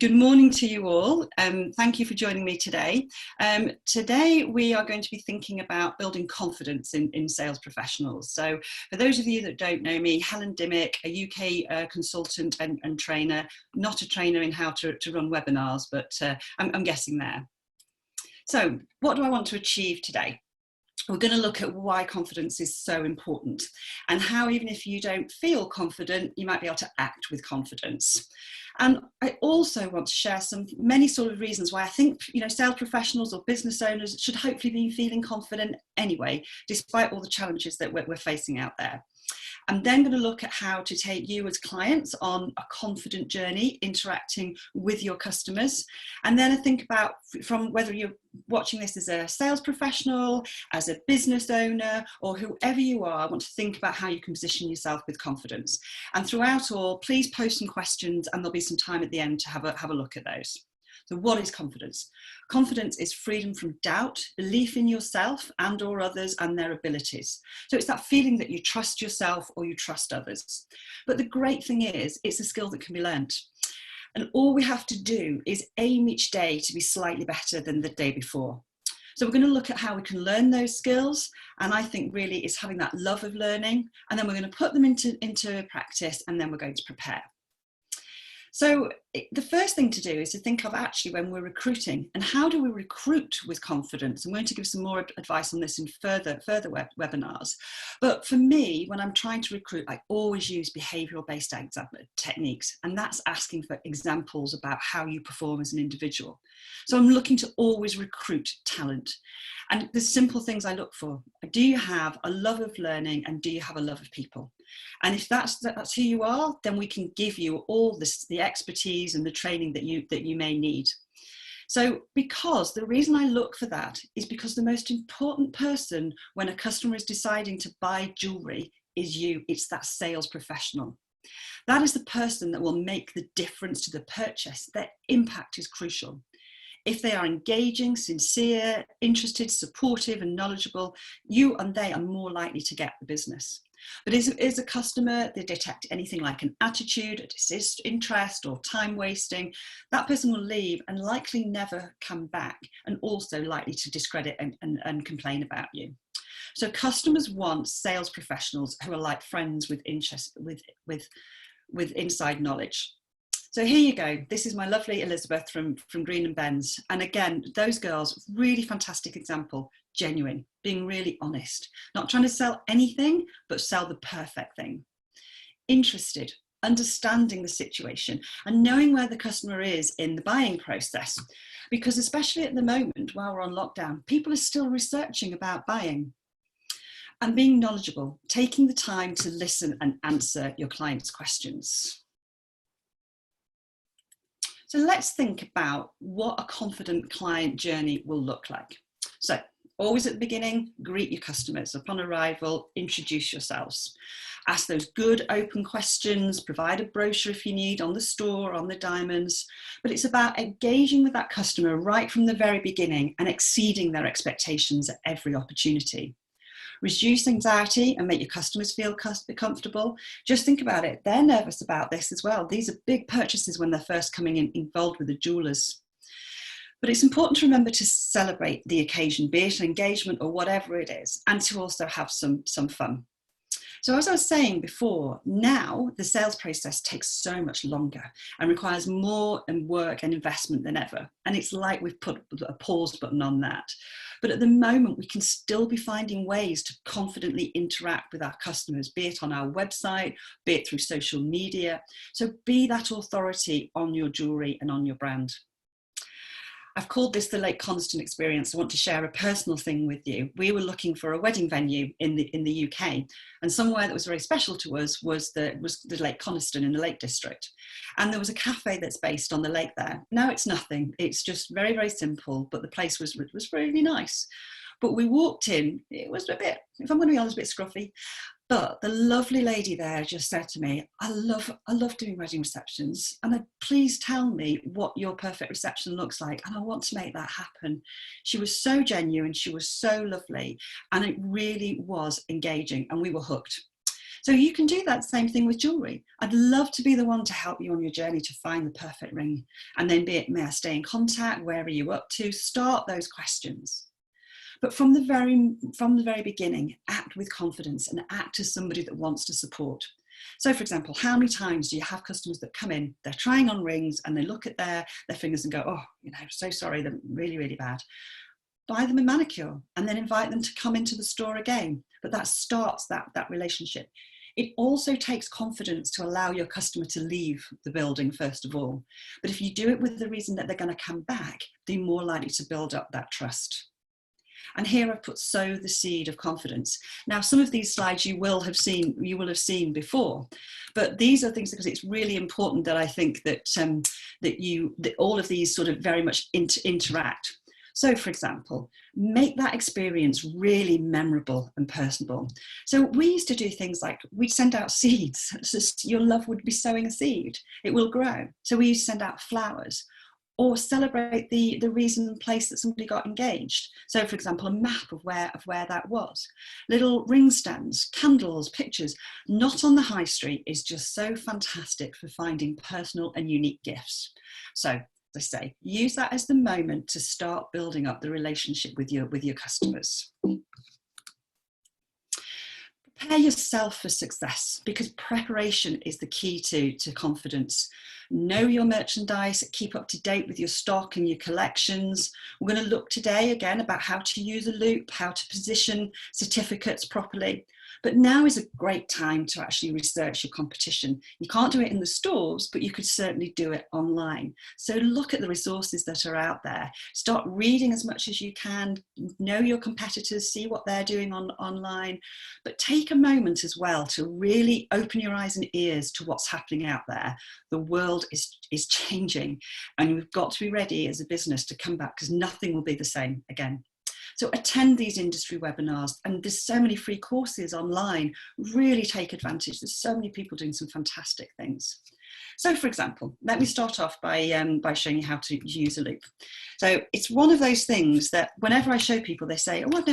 Good morning to you all. Thank you for joining me today. Today we are going to be thinking about building confidence in sales professionals. So for those of you that don't know me, Helen Dimmick, a UK consultant and trainer, not a trainer in how to run webinars, but I'm guessing there. So what do I want to achieve today? We're going to look at why confidence is so important and how even if you don't feel confident, you might be able to act with confidence. And I also want to share many sort of reasons why I think, sales professionals or business owners should hopefully be feeling confident anyway, despite all the challenges that we're facing out there. I'm then going to look at how to take you as clients on a confident journey, interacting with your customers. And then I think about from whether you're watching this as a sales professional, as a business owner, or whoever you are, I want to think about how you can position yourself with confidence. And throughout all, please post some questions and there'll be some time at the end to have a look at those. So what is confidence? Confidence is freedom from doubt, belief in yourself and or others and their abilities. So it's that feeling that you trust yourself or you trust others. But the great thing is, it's a skill that can be learned. And all we have to do is aim each day to be slightly better than the day before. So we're going to look at how we can learn those skills. And I think really it's having that love of learning. And then we're going to put them into practice and then we're going to prepare. So the first thing to do is to think of actually when we're recruiting and how do we recruit with confidence. I'm going to give some more advice on this in further webinars. But for me, when I'm trying to recruit, I always use behavioural-based techniques, and that's asking for examples about how you perform as an individual. So I'm looking to always recruit talent. And the simple things I look for: do you have a love of learning and do you have a love of people? And if that's who you are, then we can give you all the expertise and the training that you may need. So because the reason I look for that is because the most important person when a customer is deciding to buy jewellery is you. It's that sales professional. That is the person that will make the difference to the purchase. Their impact is crucial. If they are engaging, sincere, interested, supportive and knowledgeable, you and they are more likely to get the business. But is a customer, they detect anything like an attitude, a disinterest or time wasting, that person will leave and likely never come back, and also likely to discredit and complain about you. So customers want sales professionals who are like friends with interest, with inside knowledge. So here you go. This is my lovely Elizabeth from Green and Ben's. And again, those girls, really fantastic example, genuine, being really honest, not trying to sell anything, but sell the perfect thing. Interested, understanding the situation and knowing where the customer is in the buying process. Because especially at the moment, while we're on lockdown, people are still researching about buying. And being knowledgeable, taking the time to listen and answer your clients' questions. So let's think about what a confident client journey will look like. So always at the beginning, greet your customers. Upon arrival, introduce yourselves. Ask those good open questions, provide a brochure if you need on the store, on the diamonds. But it's about engaging with that customer right from the very beginning and exceeding their expectations at every opportunity. Reduce anxiety and make your customers feel comfortable. Just think about it. They're nervous about this as well. These are big purchases when they're first coming involved with the jewellers. But it's important to remember to celebrate the occasion, be it an engagement or whatever it is, and to also have some fun. So as I was saying before, now the sales process takes so much longer and requires more work and investment than ever. And it's like we've put a pause button on that. But at the moment, we can still be finding ways to confidently interact with our customers, be it on our website, be it through social media. So be that authority on your jewellery and on your brand. I've called this the Lake Coniston experience. I want to share a personal thing with you. We were looking for a wedding venue in the UK, and somewhere that was very special to us was the Lake Coniston in the Lake District. And there was a cafe that's based on the lake there. Now it's nothing. It's just very, very simple, but the place was really nice. But we walked in, it was a bit, if I'm going to be honest, a bit scruffy. But the lovely lady there just said to me, I love doing wedding receptions, and please tell me what your perfect reception looks like, and I want to make that happen. She was so genuine, she was so lovely, and it really was engaging, and we were hooked. So you can do that same thing with jewellery. I'd love to be the one to help you on your journey to find the perfect ring. And then may I stay in contact? Where are you up to? Start those questions. But from the very beginning, act with confidence and act as somebody that wants to support. So for example, how many times do you have customers that come in, they're trying on rings and they look at their fingers and go, oh, so sorry, they're really, really bad. Buy them a manicure and then invite them to come into the store again. But that starts that relationship. It also takes confidence to allow your customer to leave the building first of all. But if you do it with the reason that they're going to come back, they're more likely to build up that trust. And here I've put sow the seed of confidence. Now, some of these slides you will have seen before, but these are things because it's really important that I think that that all of these sort of very much interact. So, for example, make that experience really memorable and personable. So we used to do things like we'd send out seeds. It's just, your love would be sowing a seed. It will grow. So we used to send out flowers, or celebrate the reason and place that somebody got engaged. So for example, a map of where that was. Little ring stands, candles, pictures, not on the high street is just so fantastic for finding personal and unique gifts. So as I say, use that as the moment to start building up the relationship with your customers. Prepare yourself for success, because preparation is the key to confidence. Know your merchandise, keep up to date with your stock and your collections. We're going to look today again about how to use a loop, how to position certificates properly. But now is a great time to actually research your competition. You can't do it in the stores, but you could certainly do it online. So look at the resources that are out there. Start reading as much as you can, know your competitors, see what they're doing online, but take a moment as well to really open your eyes and ears to what's happening out there. The world is changing, and we've got to be ready as a business to come back, because nothing will be the same again. So attend these industry webinars, and there's so many free courses online. Really take advantage. There's so many people doing some fantastic things. So for example, let me start off by showing you how to use a loop. So it's one of those things that whenever I show people, they say, oh, I've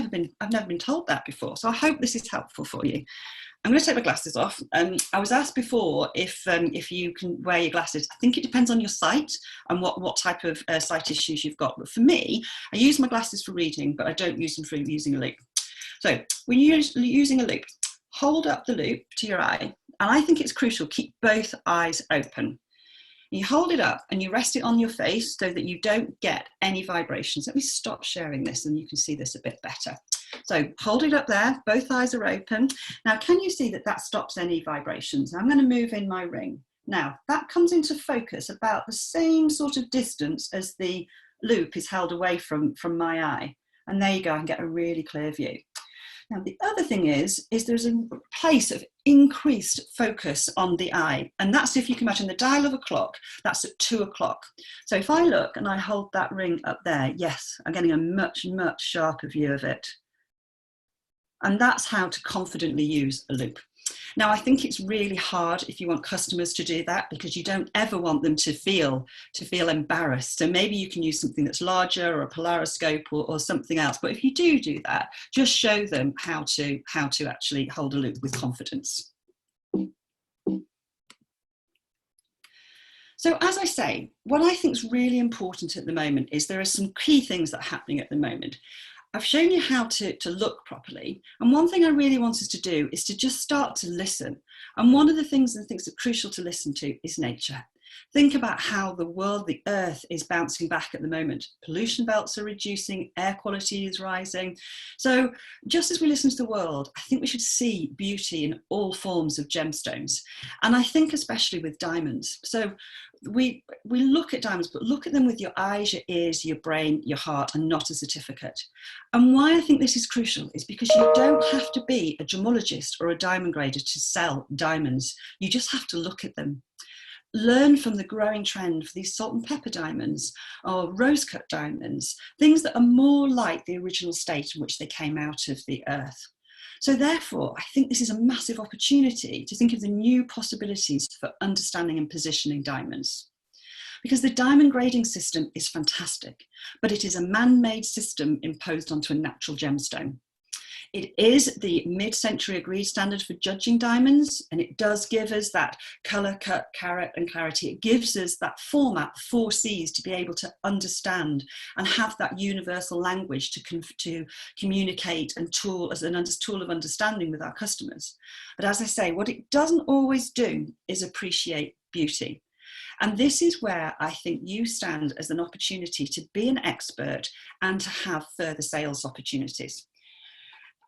never been told that before. So I hope this is helpful for you. I'm going to take my glasses off. I was asked before if you can wear your glasses. I think it depends on your sight and what type of sight issues you've got. But for me, I use my glasses for reading, but I don't use them for using a loop. So when you're using a loop, hold up the loop to your eye. And I think it's crucial, keep both eyes open. You hold it up and you rest it on your face so that you don't get any vibrations. Let me stop sharing this and you can see this a bit better. So hold it up there, both eyes are open. Now, can you see that stops any vibrations? I'm going to move in my ring. Now, that comes into focus about the same sort of distance as the loop is held away from my eye. And there you go, I can get a really clear view. Now, the other thing is there's a place of increased focus on the eye. And that's, if you can imagine the dial of a clock, that's at 2 o'clock. So if I look and I hold that ring up there, yes, I'm getting a much, much sharper view of it. And that's how to confidently use a loop. Now, I think it's really hard if you want customers to do that, because you don't ever want them to feel embarrassed. So maybe you can use something that's larger, or a polariscope, or something else. But if you do that, just show them how to actually hold a loop with confidence. So as I say, what I think is really important at the moment is there are some key things that are happening at the moment. I've shown you how to look properly. And one thing I really want us to do is to just start to listen. And one of the things that are crucial to listen to is nature. Think about how the world, the earth, is bouncing back at the moment. Pollution belts are reducing, air quality is rising. So just as we listen to the world, I think we should see beauty in all forms of gemstones. And I think especially with diamonds. So we look at diamonds, but look at them with your eyes, your ears, your brain, your heart, and not a certificate. And why I think this is crucial is because you don't have to be a gemologist or a diamond grader to sell diamonds. You just have to look at them. Learn from the growing trend for these salt and pepper diamonds or rose cut diamonds, things that are more like the original state in which they came out of the earth. So therefore, I think this is a massive opportunity to think of the new possibilities for understanding and positioning diamonds. Because the diamond grading system is fantastic, but it is a man-made system imposed onto a natural gemstone. It is the mid-century agreed standard for judging diamonds, and it does give us that colour, cut, carat and clarity. It gives us that format, 4 C's, to be able to understand and have that universal language to communicate and tool as a tool of understanding with our customers. But as I say, what it doesn't always do is appreciate beauty. And this is where I think you stand as an opportunity to be an expert and to have further sales opportunities.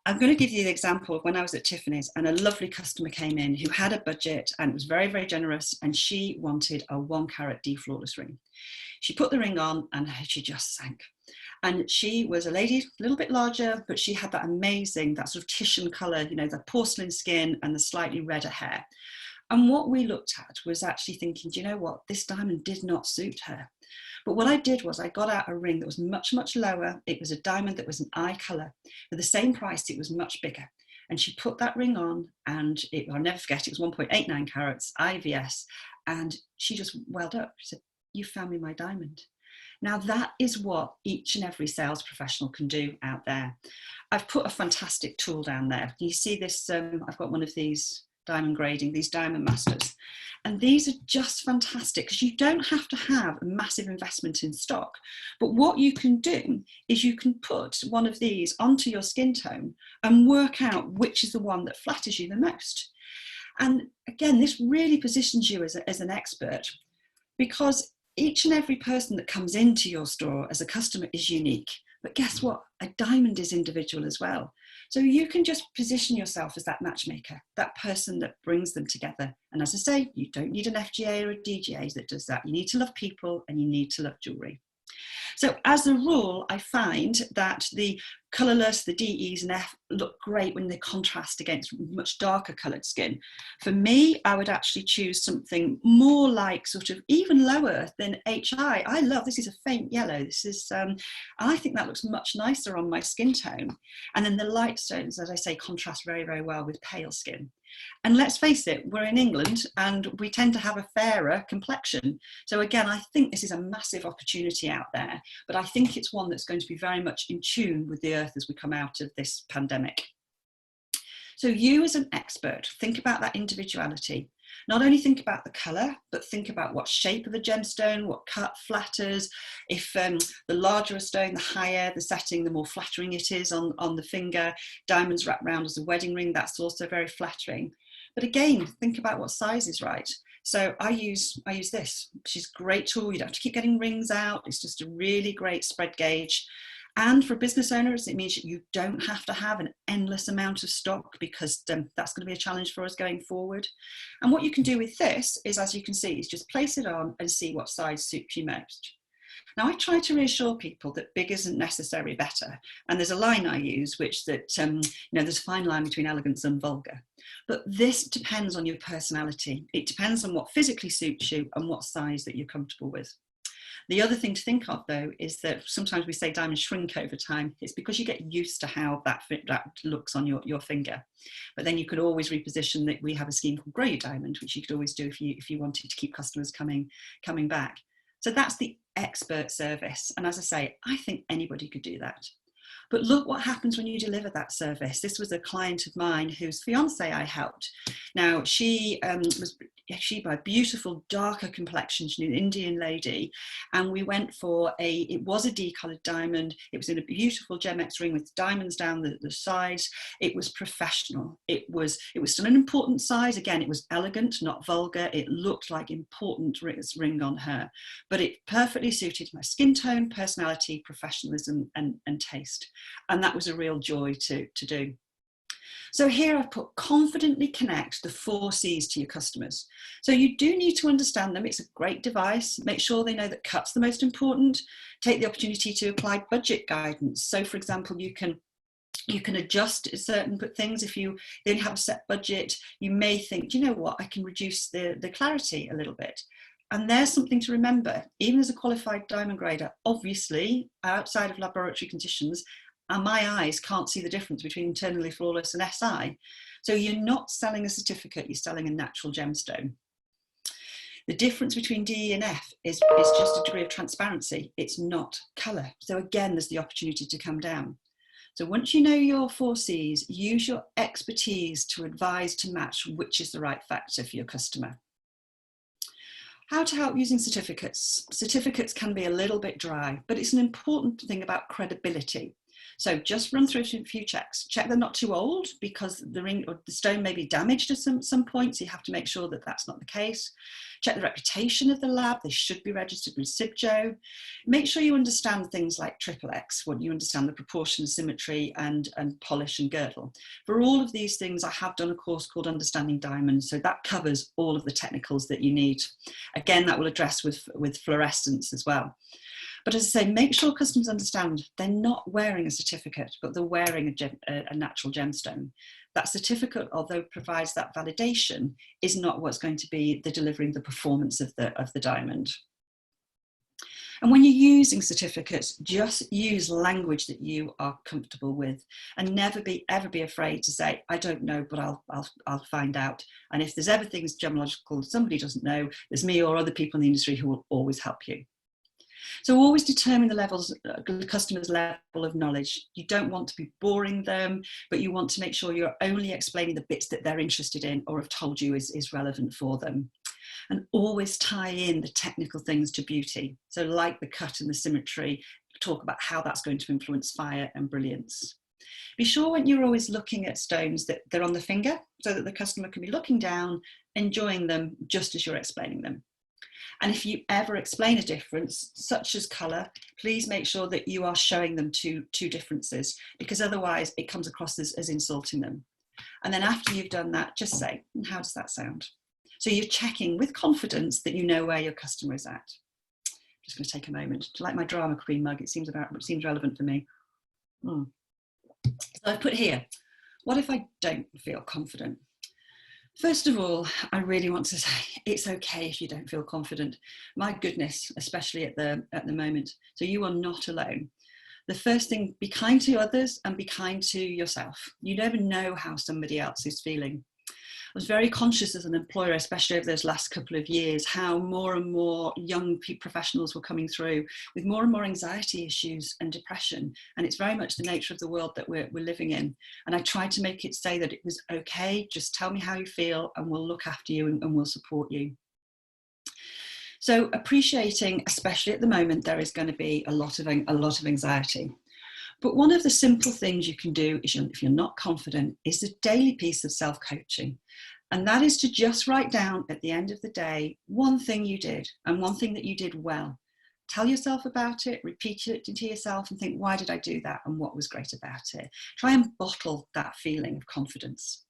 I'm going to give you the example of when I was at Tiffany's and a lovely customer came in who had a budget and was very, very generous, and she wanted a 1 carat D flawless ring. She put the ring on and she just sank. And she was a lady, a little bit larger, but she had that amazing, that sort of Titian colour, you know, the porcelain skin and the slightly redder hair. And what we looked at was actually thinking, do you know what? This diamond did not suit her. But what I did was I got out a ring that was much, much lower. It was a diamond that was an eye colour. For the same price, it was much bigger. And she put that ring on, and I'll never forget, it was 1.89 carats, IVS. And she just welled up. She said, "You found me my diamond." Now that is what each and every sales professional can do out there. I've put a fantastic tool down there. You see this, I've got one of these diamond grading, these Diamond Masters. And these are just fantastic because you don't have to have a massive investment in stock. But what you can do is you can put one of these onto your skin tone and work out which is the one that flatters you the most. And again, this really positions you as an expert, because each and every person that comes into your store as a customer is unique. But guess what? A diamond is individual as well. So you can just position yourself as that matchmaker, that person that brings them together. And as I say, you don't need an FGA or a DGA that does that. You need to love people and you need to love jewellery. So as a rule, I find that the colourless, the DEs and F look great when they contrast against much darker coloured skin. For me, I would actually choose something more like sort of even lower than HI. I love, this is a faint yellow. This is, I think that looks much nicer on my skin tone. And then the light stones, as I say, contrast very, very well with pale skin. And let's face it, we're in England and we tend to have a fairer complexion. So again, I think this is a massive opportunity out there, but I think it's one that's going to be very much in tune with the earth as we come out of this pandemic. So you as an expert, think about that individuality. Not only think about the colour, but think about what shape of the gemstone, what cut flatters. If the larger a stone, the higher the setting, the more flattering it is on the finger. Diamonds wrapped round as a wedding ring, that's also very flattering. But again, think about what size is right. So I use this, which is a great tool. You don't have to keep getting rings out. It's just a really great spread gauge. And for business owners, it means that you don't have to have an endless amount of stock, because that's going to be a challenge for us going forward. And what you can do with this is, as you can see, is just place it on and see what size suits you most. Now, I try to reassure people that big isn't necessarily better. And there's a line I use, which that, there's a fine line between elegance and vulgar. But this depends on your personality. It depends on what physically suits you and what size that you're comfortable with. The other thing to think of, though, is that sometimes we say diamonds shrink over time. It's because you get used to how that looks on your finger. But then you could always reposition that. We have a scheme called Grow Your Diamond, which you could always do if you wanted to keep customers coming back. So that's the expert service. And as I say, I think anybody could do that. But look what happens when you deliver that service. This was a client of mine whose fiance I helped. Now, she by a beautiful darker complexion, she's an Indian lady, and we went for it was a D-coloured diamond. It was in a beautiful Gemex ring with diamonds down the sides. It was professional. It was still an important size. Again, it was elegant, not vulgar. It looked like important ring on her, but it perfectly suited my skin tone, personality, professionalism, and taste. And that was a real joy to do. So here I've put confidently connect the 4 C's to your customers. So you do need to understand them. It's a great device. Make sure they know that cut's the most important. Take the opportunity to apply budget guidance. So for example, you can adjust certain things. If you only have a set budget, you may think, do you know what, I can reduce the clarity a little bit. And there's something to remember, even as a qualified diamond grader, obviously outside of laboratory conditions, and my eyes can't see the difference between internally flawless and SI. So you're not selling a certificate, you're selling a natural gemstone. The difference between DE and F is just a degree of transparency. It's not colour. So again, there's the opportunity to come down. So once you know your 4Cs, use your expertise to advise to match which is the right factor for your customer. How to help using certificates. Certificates can be a little bit dry, but it's an important thing about credibility. So just run through a few checks. Check they're not too old, because the ring or the stone may be damaged at some point, so you have to make sure that that's not the case. Check the reputation of the lab. They should be registered with SIBJO. Make sure you understand things like triple X, when you understand the proportion, symmetry, and polish and girdle. For all of these things, I have done a course called Understanding Diamonds, so that covers all of the technicals that you need. Again, that will address with fluorescence as well. But as I say, make sure customers understand they're not wearing a certificate, but they're wearing a natural gemstone. That certificate, although it provides that validation, is not what's going to be the delivering the performance of the diamond. And when you're using certificates, just use language that you are comfortable with, and never ever be afraid to say, I don't know, but I'll find out. And if there's ever things gemological somebody doesn't know, there's me or other people in the industry who will always help you. So always determine the customer's level of knowledge. You don't want to be boring them, but you want to make sure you're only explaining the bits that they're interested in or have told you is relevant for them. And always tie in the technical things to beauty. So like the cut and the symmetry, talk about how that's going to influence fire and brilliance. Be sure when you're always looking at stones that they're on the finger, so that the customer can be looking down, enjoying them just as you're explaining them. And if you ever explain a difference, such as colour, please make sure that you are showing them two differences, because otherwise it comes across as insulting them. And then after you've done that, just say, how does that sound? So you're checking with confidence that you know where your customer is at. I'm just going to take a moment. Do you like my drama queen mug? It seems relevant for me. So I've put here, what if I don't feel confident? First of all, I really want to say it's okay if you don't feel confident. My goodness, especially at the moment. So you are not alone. The first thing, be kind to others and be kind to yourself. You never know how somebody else is feeling. I was very conscious as an employer, especially over those last couple of years, how more and more young professionals were coming through with more and more anxiety issues and depression. And it's very much the nature of the world that we're living in. And I tried to make it say that it was okay, just tell me how you feel and we'll look after you and we'll support you. So appreciating, especially at the moment, there is going to be a lot of anxiety. But one of the simple things you can do is, if you're not confident, is a daily piece of self-coaching. And that is to just write down at the end of the day, one thing you did and one thing that you did well. Tell yourself about it, repeat it to yourself and think, why did I do that? And what was great about it? Try and bottle that feeling of confidence.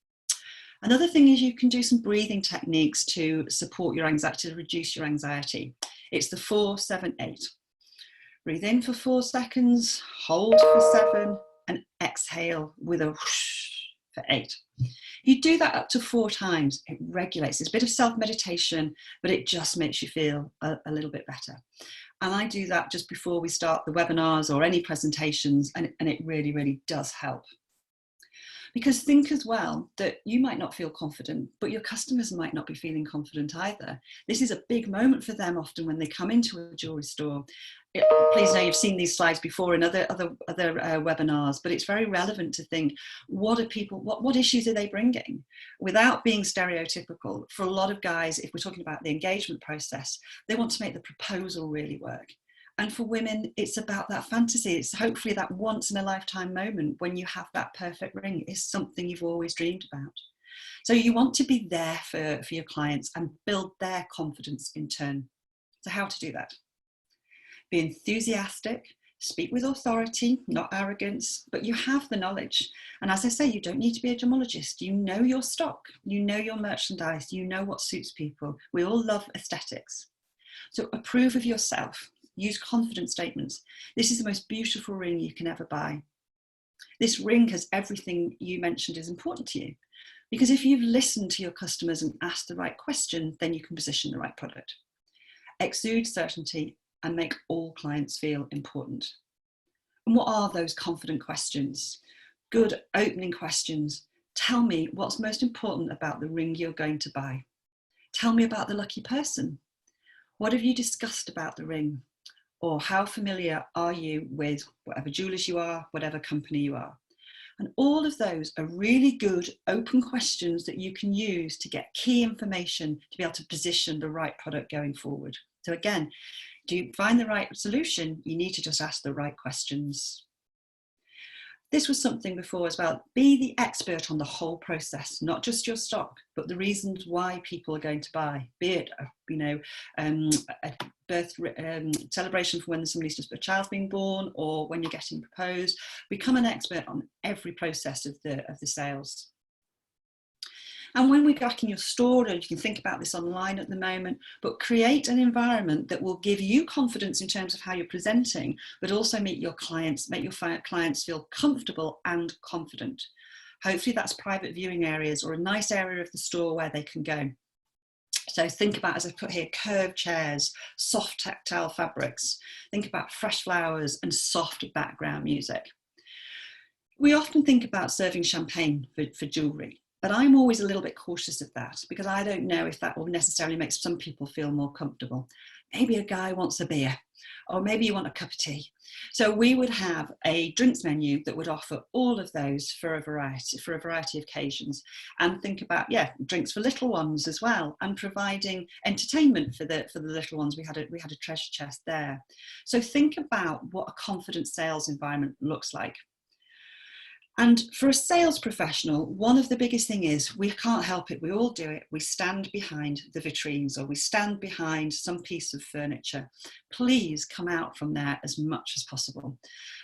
Another thing is you can do some breathing techniques to support your anxiety, to reduce your anxiety. It's the 4-7-8. Breathe in for 4 seconds, hold for 7, and exhale with a whoosh for 8. You do that up to 4 times, it regulates. It's a bit of self-meditation, but it just makes you feel a little bit better. And I do that just before we start the webinars or any presentations, and it really, really does help. Because think as well that you might not feel confident, but your customers might not be feeling confident either. This is a big moment for them often when they come into a jewellery store. Please know you've seen these slides before in other webinars, but it's very relevant to think, what issues are they bringing? Without being stereotypical, for a lot of guys, if we're talking about the engagement process, they want to make the proposal really work. And for women, it's about that fantasy. It's hopefully that once in a lifetime moment when you have that perfect ring is something you've always dreamed about. So you want to be there for your clients and build their confidence in turn. So how to do that? Be enthusiastic, speak with authority, not arrogance, but you have the knowledge. And as I say, you don't need to be a gemologist. You know your stock, you know your merchandise, you know what suits people. We all love aesthetics. So approve of yourself. Use confident statements. This is the most beautiful ring you can ever buy. This ring has everything you mentioned is important to you. Because if you've listened to your customers and asked the right question, then you can position the right product. Exude certainty and make all clients feel important. And what are those confident questions? Good opening questions. Tell me what's most important about the ring you're going to buy. Tell me about the lucky person. What have you discussed about the ring? Or how familiar are you with whatever jewellers you are, whatever company you are? And all of those are really good open questions that you can use to get key information to be able to position the right product going forward. So again, do you find the right solution? You need to just ask the right questions. This was something before as well. Be the expert on the whole process, not just your stock, but the reasons why people are going to buy. Be it, a birth celebration for when a child's being born, or when you're getting proposed. Become an expert on every process of the sales. And when we're back in your store, and you can think about this online at the moment, but create an environment that will give you confidence in terms of how you're presenting, but also make your clients feel comfortable and confident. Hopefully that's private viewing areas or a nice area of the store where they can go. So think about, as I put here, curved chairs, soft tactile fabrics. Think about fresh flowers and soft background music. We often think about serving champagne for jewellery, but I'm always a little bit cautious of that because I don't know if that will necessarily make some people feel more comfortable. Maybe a guy wants a beer, or maybe you want a cup of tea. So we would have a drinks menu that would offer all of those for a variety of occasions, and think about, drinks for little ones as well, and providing entertainment for the little ones. We had a treasure chest there. So think about what a confident sales environment looks like. And for a sales professional, one of the biggest thing is we can't help it. We all do it. We stand behind the vitrines, or we stand behind some piece of furniture. Please come out from there as much as possible.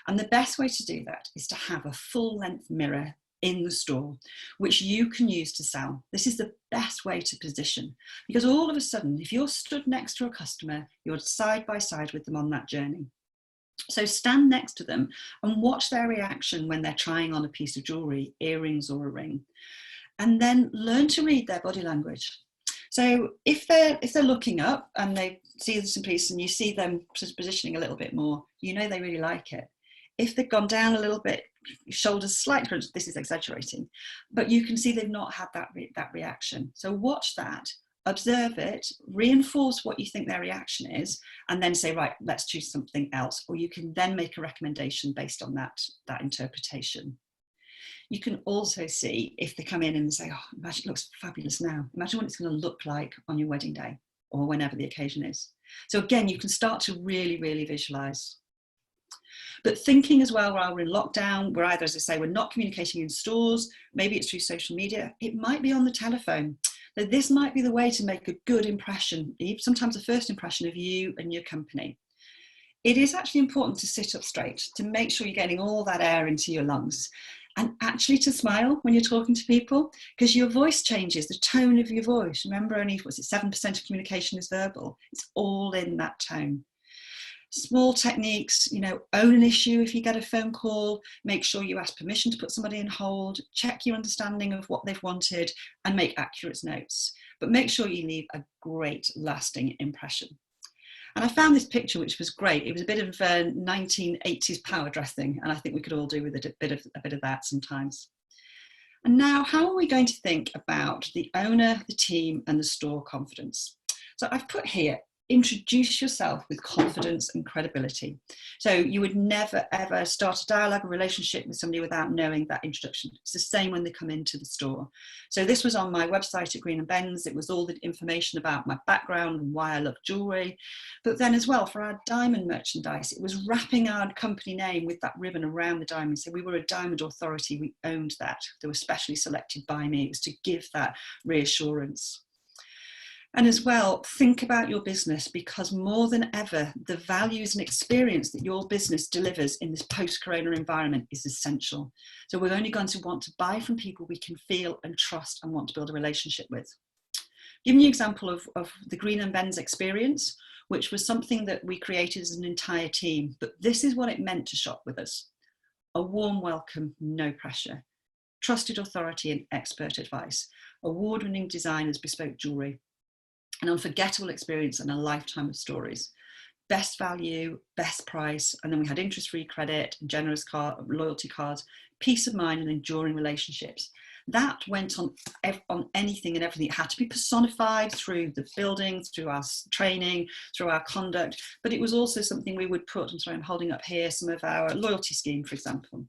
And the best way to do that is to have a full length mirror in the store, which you can use to sell. This is the best way to position, because all of a sudden, if you're stood next to a customer, you're side by side with them on that journey. So stand next to them and watch their reaction when they're trying on a piece of jewellery, earrings or a ring. And then learn to read their body language. So if they're looking up and they see some piece and you see them positioning a little bit more, you know they really like it. If they've gone down a little bit, shoulders slightly, this is exaggerating, but you can see they've not had that reaction. So watch that. Observe it, reinforce what you think their reaction is, and then say, right, let's choose something else. Or you can then make a recommendation based on that interpretation. You can also see if they come in and say, oh, imagine it looks fabulous now. Imagine what it's going to look like on your wedding day or whenever the occasion is. So again, you can start to really, really visualize. But thinking as well, while we're in lockdown, we're either, as I say, we're not communicating in stores, maybe it's through social media, it might be on the telephone. That this might be the way to make a good impression, sometimes a first impression of you and your company. It is actually important to sit up straight, to make sure you're getting all that air into your lungs, and actually to smile when you're talking to people, because your voice changes, the tone of your voice. Remember, only 7% of communication is verbal. It's all in that tone. Small techniques, own an issue if you get a phone call, make sure you ask permission to put somebody in hold, check your understanding of what they've wanted and make accurate notes. But make sure you leave a great lasting impression. And I found this picture, which was great. It was a bit of 1980s power dressing, and I think we could all do with a bit of that sometimes. And now, how are we going to think about the owner, the team and the store confidence? So I've put here, introduce yourself with confidence and credibility. So you would never ever start a dialogue or relationship with somebody without knowing that introduction. It's the same when they come into the store. So this was on my website at Green & Ben's. It was all the information about my background and why I love jewellery. But then as well, for our diamond merchandise, it was wrapping our company name with that ribbon around the diamond. So we were a diamond authority. We owned that. They were specially selected by me. It was to give that reassurance. And as well, think about your business, because more than ever, the values and experience that your business delivers in this post-corona environment is essential. So we're only going to want to buy from people we can feel and trust and want to build a relationship with. Giving you an example of the Green & Ben's experience, which was something that we created as an entire team, but this is what it meant to shop with us. A warm welcome, no pressure. Trusted authority and expert advice. Award-winning designers, bespoke jewellery. An unforgettable experience and a lifetime of stories. Best value, best price, and then we had interest-free credit, generous loyalty cards, peace of mind and enduring relationships. That went on anything and everything. It had to be personified through the building, through our training, through our conduct, but it was also something we would put, I'm sorry, I'm holding up here some of our loyalty scheme, for example.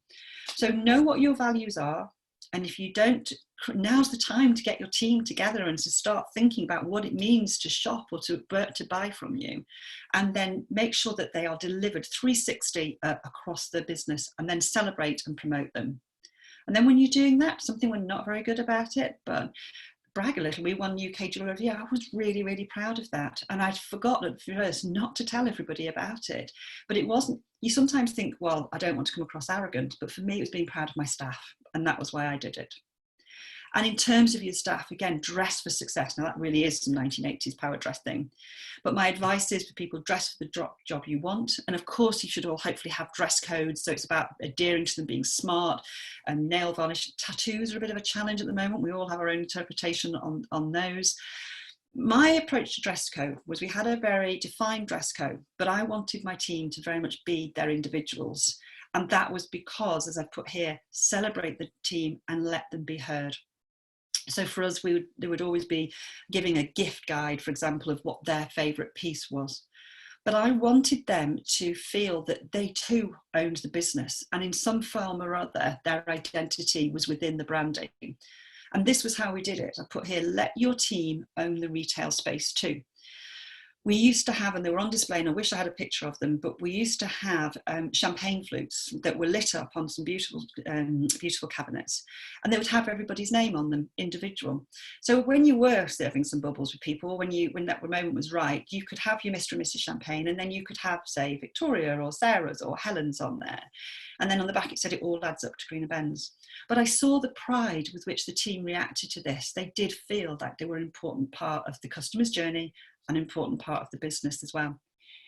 So know what your values are, and if you don't, now's the time to get your team together and to start thinking about what it means to shop or to buy from you, and then make sure that they are delivered 360 across the business, and then celebrate and promote them. And then when you're doing that, something we're not very good about it, but brag a little, we won UK Jewellery of the Year. I was really, really proud of that. And I'd forgotten at first not to tell everybody about it. But it wasn't, you sometimes think, well, I don't want to come across arrogant, but for me, it was being proud of my staff. And that was why I did it. And in terms of your staff, again, dress for success. Now that really is some 1980s power dress thing. But my advice is for people, dress for the job you want. And of course, you should all hopefully have dress codes. So it's about adhering to them, being smart. And nail varnish, tattoos are a bit of a challenge at the moment. We all have our own interpretation on those. My approach to dress code was we had a very defined dress code, but I wanted my team to very much be their individuals. And that was because, as I've put here, celebrate the team and let them be heard. So for us, there would always be giving a gift guide, for example, of what their favourite piece was. But I wanted them to feel that they too owned the business, and in some form or other, their identity was within the branding. And this was how we did it. I put here, let your team own the retail space too. We used to have, and they were on display, and I wish I had a picture of them, but we used to have champagne flutes that were lit up on some beautiful, beautiful cabinets, and they would have everybody's name on them, individual. So when you were serving some bubbles with people, when that moment was right, you could have your Mr. and Mrs. Champagne, and then you could have, say, Victoria or Sarah's or Helen's on there. And then on the back it said it all adds up to Green and Ben's. But I saw the pride with which the team reacted to this. They did feel that they were an important part of the customer's journey, an important part of the business as well.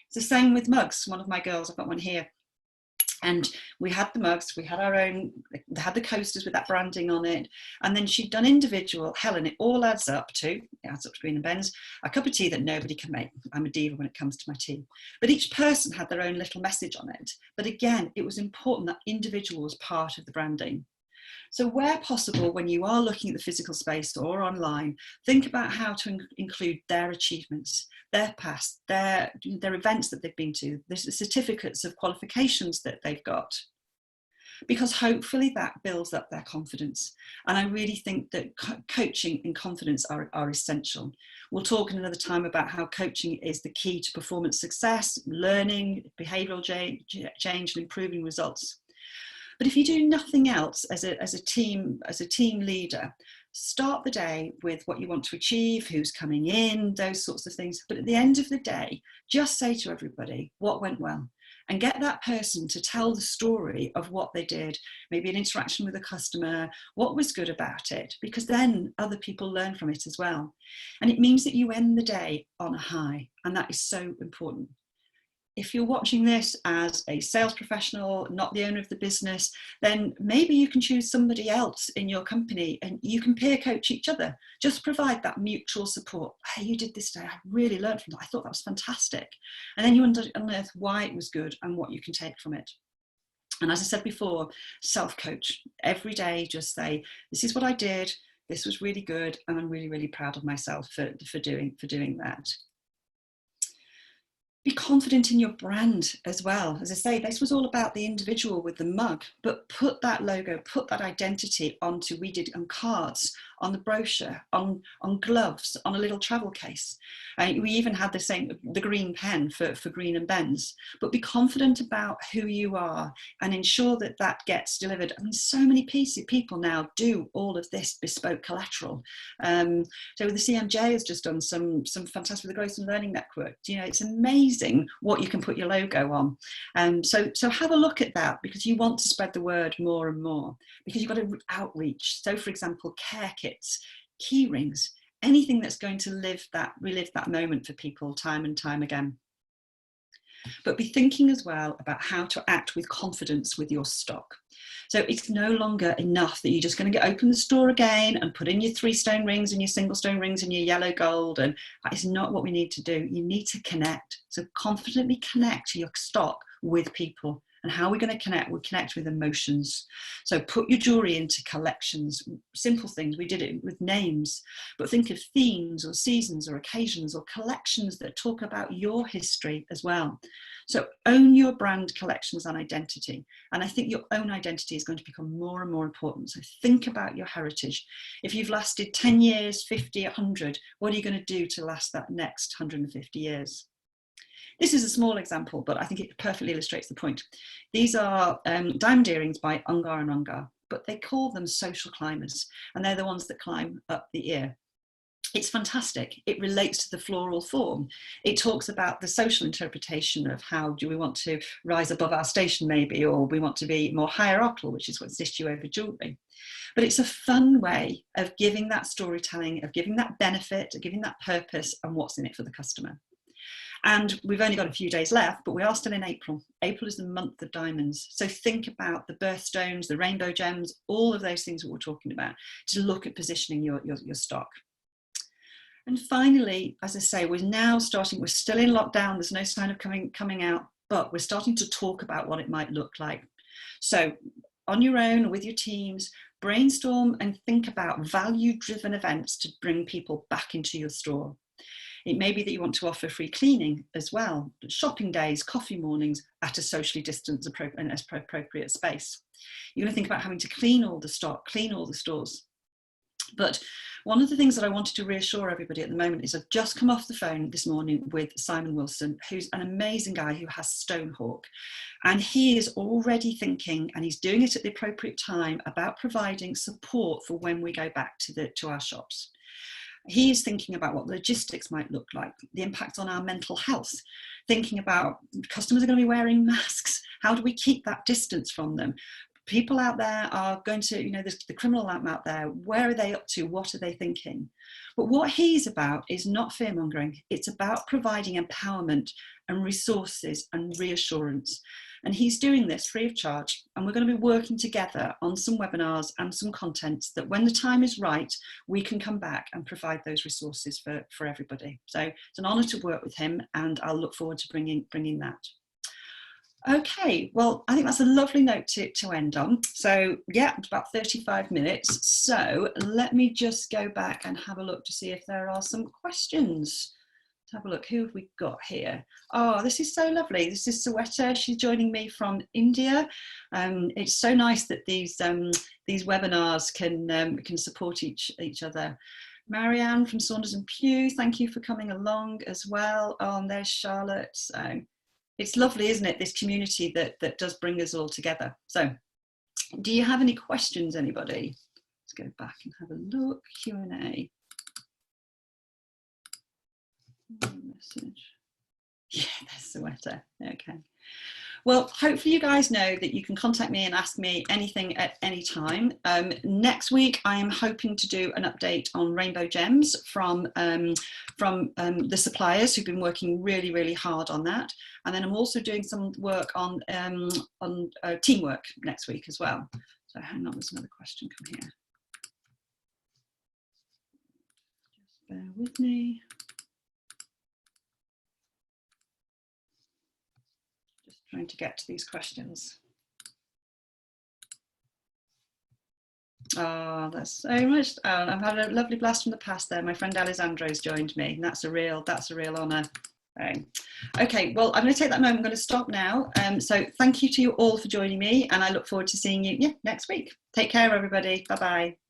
It's the same with mugs. One of my girls, I've got one here, and we had the mugs, we had our own, they had the coasters with that branding on it, and then she'd done individual, Helen, it all adds up to Green and Ben's, a cup of tea that nobody can make. I'm a diva when it comes to my tea. But each person had their own little message on it. But again, it was important that individual was part of the branding. So where possible, when you are looking at the physical space or online, think about how to include their achievements, their past, their events that they've been to, the certificates of qualifications that they've got, because hopefully that builds up their confidence. And I really think that coaching and confidence are essential. We'll talk in another time about how coaching is the key to performance success, learning, behavioural change, and improving results. But if you do nothing else as a team leader, start the day with what you want to achieve, who's coming in, those sorts of things. But at the end of the day, just say to everybody what went well, and get that person to tell the story of what they did, maybe an interaction with a customer, what was good about it, because then other people learn from it as well. And it means that you end the day on a high, and that is so important. If you're watching this as a sales professional, not the owner of the business, then maybe you can choose somebody else in your company and you can peer coach each other. Just provide that mutual support. Hey, you did this today. I really learned from that. I thought that was fantastic. And then you unearth why it was good and what you can take from it. And as I said before, self-coach. Every day, just say, this is what I did. This was really good. And I'm really, really proud of myself for doing that. Be confident in your brand as well. As I say, this was all about the individual with the mug, but put that logo, put that identity onto, we did on cards, on the brochure, on gloves, on a little travel case. We even had the green pen for Green and Ben's. But be confident about who you are and ensure that that gets delivered. I mean, so many people now do all of this bespoke collateral. So the CMJ has just done some fantastic with the Growth and Learning Network. You know, it's amazing what you can put your logo on. So have a look at that, because you want to spread the word more and more, because you've got to outreach. So for example, care kits, key rings, anything that's going to relive that moment for people time and time again. But be thinking as well about how to act with confidence with your stock. So it's no longer enough that you're just going to open the store again and put in your 3-stone rings and your single stone rings and your yellow gold. And that is not what we need to do. You need to connect. So confidently connect your stock with people And how we're going to connect, we'll connect with emotions. So put your jewellery into collections, simple things. We did it with names, but think of themes or seasons or occasions or collections that talk about your history as well. So own your brand collections and identity. And I think your own identity is going to become more and more important. So think about your heritage. If you've lasted 10 years, 50, 100, what are you going to do to last that next 150 years? This is a small example, but I think it perfectly illustrates the point. These are diamond earrings by Ungar and Ungar, but they call them social climbers, and they're the ones that climb up the ear. It's fantastic. It relates to the floral form. It talks about the social interpretation of how do we want to rise above our station maybe, or we want to be more hierarchical, which is what's issue over jewellery. But it's a fun way of giving that storytelling, of giving that benefit, of giving that purpose and what's in it for the customer. And we've only got a few days left, but we are still in April. April is the month of diamonds. So think about the birthstones, the rainbow gems, all of those things that we're talking about to look at positioning your stock. And finally, as I say, we're now starting, we're still in lockdown. There's no sign of coming out, but we're starting to talk about what it might look like. So on your own or with your teams, brainstorm and think about value-driven events to bring people back into your store. It may be that you want to offer free cleaning as well, shopping days, coffee mornings at a socially distanced and appropriate space. You're going to think about having to clean all the stock, clean all the stores. But one of the things that I wanted to reassure everybody at the moment is I've just come off the phone this morning with Simon Wilson, who's an amazing guy who has Stonehawk. And he is already thinking, and he's doing it at the appropriate time, about providing support for when we go back to our shops. He is thinking about what logistics might look like, the impact on our mental health, thinking about customers are going to be wearing masks. How do we keep that distance from them? People out there are going to, you know, the criminal out there, where are they up to? What are they thinking? But what he's about is not fear-mongering. It's about providing empowerment and resources and reassurance. And he's doing this free of charge. And we're going to be working together on some webinars and some contents that when the time is right, we can come back and provide those resources for everybody. So it's an honour to work with him, and I'll look forward to bringing that. Okay, well, I think that's a lovely note to end on. So yeah, it's about 35 minutes. So let me just go back and have a look to see if there are some questions. Let's have a look, who have we got here? Oh, this is so lovely. This is Sweta. She's joining me from India. It's so nice that these webinars can support each other. Marianne from Saunders and Pugh, thank you for coming along as well. Oh, and there's Charlotte. So it's lovely, isn't it, this community that does bring us all together. So do you have any questions, anybody? Let's go back and have a look. Q&A. Message. Yeah, there's Sweta. Okay. Well, hopefully you guys know that you can contact me and ask me anything at any time. Next week, I am hoping to do an update on rainbow gems from the suppliers who've been working really, really hard on that. And then I'm also doing some work on teamwork next week as well. So hang on, there's another question come here. Just bear with me. Trying to get to these questions. Oh, that's so much. Oh, I've had a lovely blast from the past there. My friend Alessandro's joined me, and that's a real honour. Okay, well, I'm going to take that moment. I'm going to stop now. So thank you to you all for joining me, and I look forward to seeing you next week. Take care, everybody. Bye-bye.